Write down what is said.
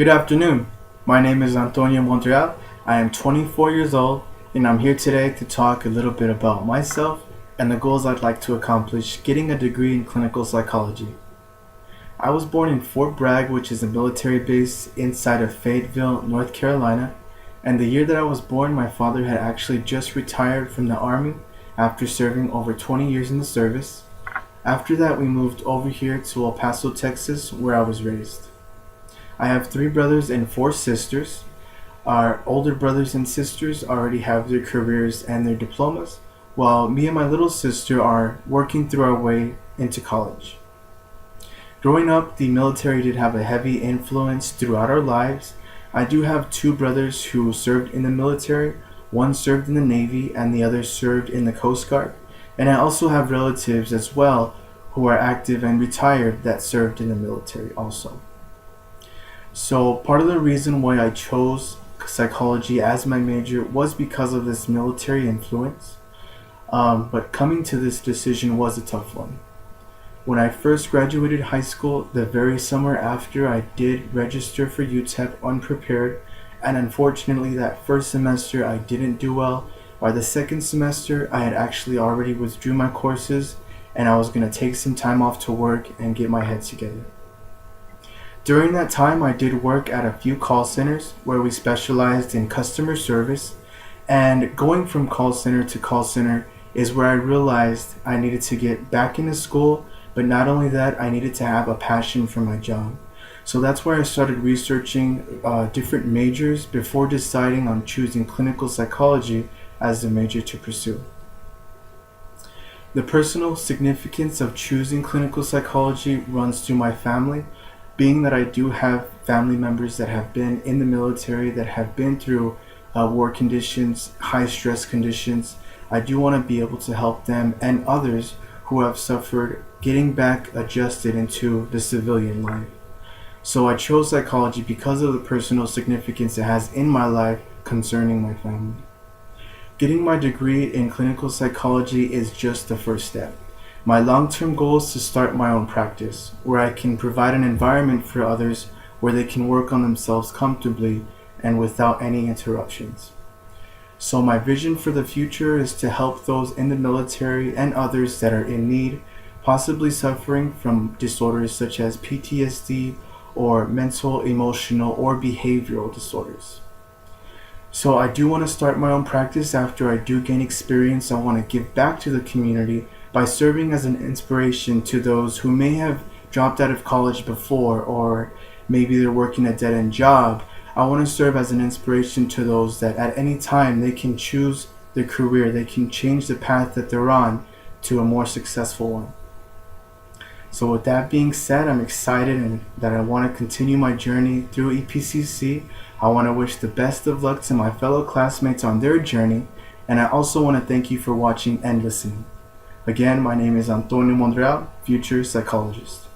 Good afternoon. My name is Monreal. I am 24 years old and I'm here today to talk a little bit about myself and the goals I'd like to accomplish getting a degree in clinical psychology. I was born in Fort Bragg, which is a military base inside of Fayetteville, North Carolina, and the year that I was born, my father had actually just retired from the Army after serving over 20 years in the service. After that, we moved over here to El Paso, Texas, where I was raised. I have 3 brothers and 4 sisters. Our older brothers and sisters already have their careers and their diplomas, while me and my little sister are working through our way into college. Growing up, the military did have a heavy influence throughout our lives. I do have 2 brothers who served in the military. One served in the Navy and the other served in the Coast Guard. And I also have relatives as well who are active and retired that served in the military also. So part of the reason why I chose psychology as my major was because of this military influence. But coming to this decision was a tough one. When I first graduated high school, the very summer after, I did register for UTEP unprepared, and unfortunately that first semester I didn't do well. By the second semester, I had actually already withdrew my courses and I was going to take some time off to work and get my head together. During that time, I did work at a few call centers where we specialized in customer service, and going from call center to call center is where I realized I needed to get back into school, but not only that, I needed to have a passion for my job. So that's where I started researching different majors before deciding on choosing clinical psychology as the major to pursue. The personal significance of choosing clinical psychology runs through my family, being that I do have family members that have been in the military, that have been through war conditions, high stress conditions. I do want to be able to help them and others who have suffered getting back adjusted into the civilian life. So I chose psychology because of the personal significance it has in my life concerning my family. Getting my degree in clinical psychology is just the first step. My long-term goal is to start my own practice, where I can provide an environment for others where they can work on themselves comfortably and without any interruptions. So my vision for the future is to help those in the military and others that are in need, possibly suffering from disorders such as PTSD or mental, emotional, or behavioral disorders. So I do want to start my own practice after I do gain experience. I want to give back to the community by serving as an inspiration to those who may have dropped out of college before, or maybe they're working a dead-end job. I want to serve as an inspiration to those that at any time they can choose their career, they can change the path that they're on to a more successful one. So with that being said, I'm excited and that I want to continue my journey through EPCC. I want to wish the best of luck to my fellow classmates on their journey, and I also want to thank you for watching and listening. Again, my name is Monreal, future psychologist.